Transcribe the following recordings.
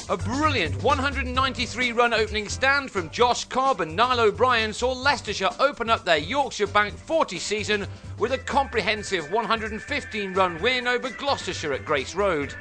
A brilliant 193-run opening stand from Josh Cobb and Niall O'Brien saw Leicestershire open up their Yorkshire Bank 40 season with a comprehensive 115-run win over Gloucestershire at Grace Road.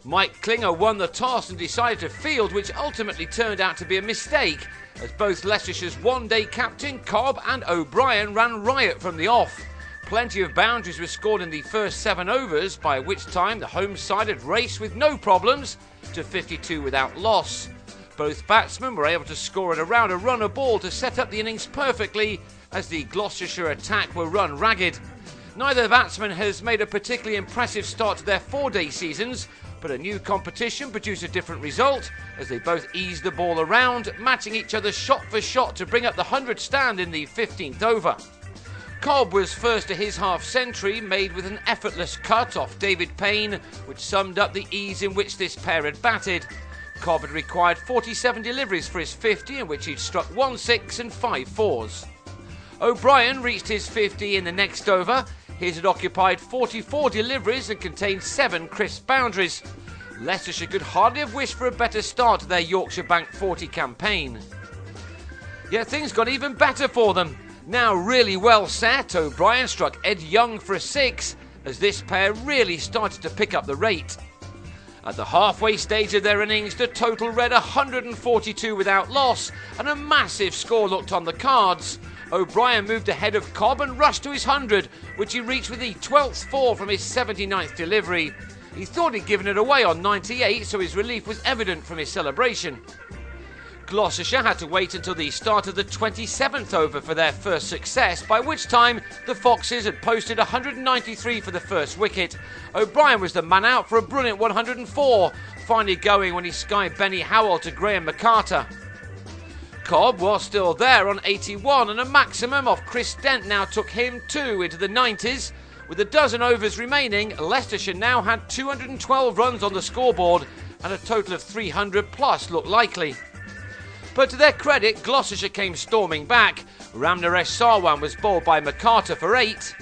Mike Klinger won the toss and decided to field, which ultimately turned out to be a mistake, as both Leicestershire's one-day captain Cobb and O'Brien ran riot from the off. Plenty of boundaries were scored in the first 7 overs, by which time the home side had raced with no problems to 52 without loss. Both batsmen were able to score at around a run a ball to set up the innings perfectly as the Gloucestershire attack were run ragged. Neither batsman has made a particularly impressive start to their 4-day seasons, but a new competition produced a different result as they both eased the ball around, matching each other shot for shot to bring up the 100 stand in the 15th over. Cobb was first to his half-century, made with an effortless cut off David Payne, which summed up the ease in which this pair had batted. Cobb had required 47 deliveries for his 50, in which he'd struck 1 6 and 5 4s. O'Brien reached his 50 in the next over. His had occupied 44 deliveries and contained 7 crisp boundaries. Leicestershire could hardly have wished for a better start to their Yorkshire Bank 40 campaign. Yet things got even better for them. Now really well set, O'Brien struck Ed Young for a 6 as this pair really started to pick up the rate. At the halfway stage of their innings, the total read 142 without loss and a massive score looked on the cards. O'Brien moved ahead of Cobb and rushed to his 100, which he reached with the 12th 4 from his 79th delivery. He thought he'd given it away on 98, so his relief was evident from his celebration. Gloucestershire had to wait until the start of the 27th over for their first success, by which time the Foxes had posted 193 for the first wicket. O'Brien was the man out for a brilliant 104, finally going when he skied Benny Howell to Graham McCarter. Cobb was still there on 81, and a maximum of Chris Dent now took him too into the 90s. With a dozen overs remaining, Leicestershire now had 212 runs on the scoreboard, and a total of 300 plus looked likely. But to their credit, Gloucestershire came storming back. Ramnaresh Sarwan was bowled by McCarter for 8.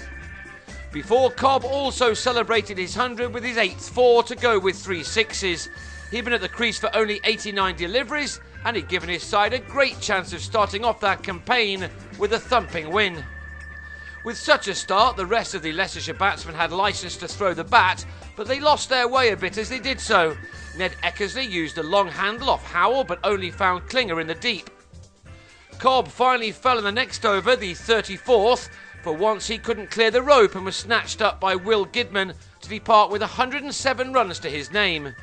Before Cobb also celebrated his 100 with his 8th 4 to go with 3 6s. He'd been at the crease for only 89 deliveries and he'd given his side a great chance of starting off that campaign with a thumping win. With such a start, the rest of the Leicestershire batsmen had licence to throw the bat, but they lost their way a bit as they did so. Ned Eckersley used a long handle off Howell, but only found Klinger in the deep. Cobb finally fell in the next over, the 34th. For once he couldn't clear the rope and was snatched up by Will Gidman to depart with 107 runs to his name.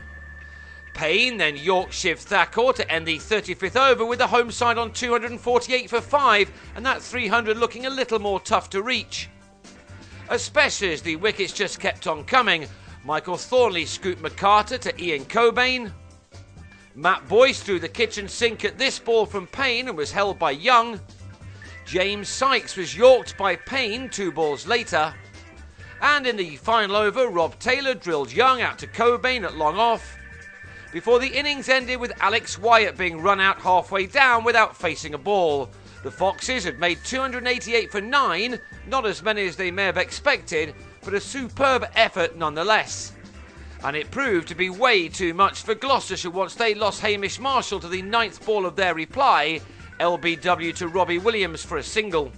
Payne then yorked Shiv Thakur to end the 35th over with the home side on 248 for 5, and that 300 looking a little more tough to reach. Especially as the wickets just kept on coming. Michael Thornley scooped McCarter to Ian Cobain. Matt Boyce threw the kitchen sink at this ball from Payne and was held by Young. James Sykes was yorked by Payne 2 balls later. And in the final over, Rob Taylor drilled Young out to Cobain at long off, before the innings ended with Alex Wyatt being run out halfway down without facing a ball. The Foxes had made 288 for 9, not as many as they may have expected, but a superb effort nonetheless. And it proved to be way too much for Gloucestershire once they lost Hamish Marshall to the 9th ball of their reply, LBW to Robbie Williams for a single.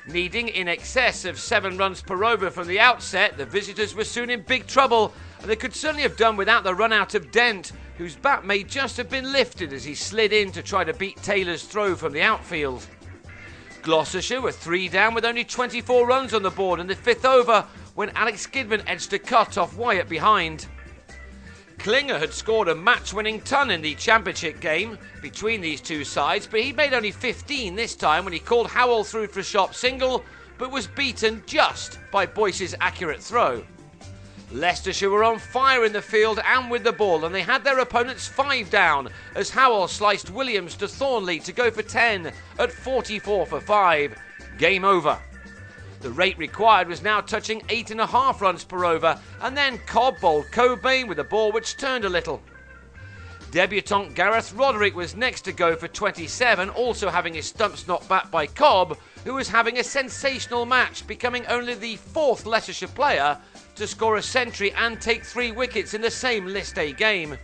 Needing in excess of 7 runs per over from the outset, the visitors were soon in big trouble, and they could certainly have done without the run out of Dent, whose bat may just have been lifted as he slid in to try to beat Taylor's throw from the outfield. Gloucestershire were 3 down with only 24 runs on the board in the 5th over when Alex Gidman edged a cut off Wyatt behind. Klinger had scored a match-winning ton in the championship game between these two sides, but he made only 15 this time when he called Howell through for a sharp single, but was beaten just by Boyce's accurate throw. Leicestershire were on fire in the field and with the ball, and they had their opponents 5 down as Howell sliced Williams to Thornley to go for 10 at 44 for 5. Game over. The rate required was now touching 8.5 runs per over, and then Cobb bowled Cobain with a ball which turned a little. Debutant Gareth Roderick was next to go for 27, also having his stumps knocked back by Cobb, who was having a sensational match, becoming only the 4th Leicestershire player to score a century and take 3 wickets in the same List A game.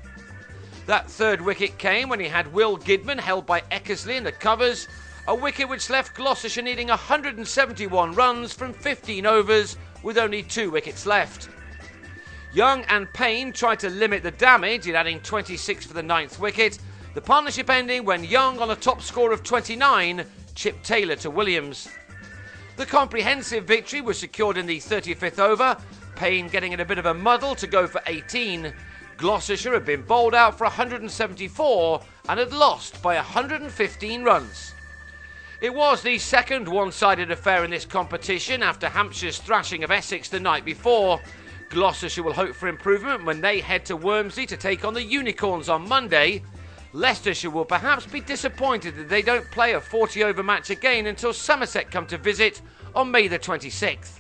That third wicket came when he had Will Gidman held by Eckersley in the covers, a wicket which left Gloucestershire needing 171 runs from 15 overs with only 2 wickets left. Young and Payne tried to limit the damage in adding 26 for the 9th wicket, the partnership ending when Young, on a top score of 29, chipped Taylor to Williams. The comprehensive victory was secured in the 35th over, Payne getting in a bit of a muddle to go for 18. Gloucestershire had been bowled out for 174 and had lost by 115 runs. It was the second one-sided affair in this competition after Hampshire's thrashing of Essex the night before. Gloucestershire will hope for improvement when they head to Wormsley to take on the Unicorns on Monday. Leicestershire will perhaps be disappointed that they don't play a 40-over match again until Somerset come to visit on May the 26th.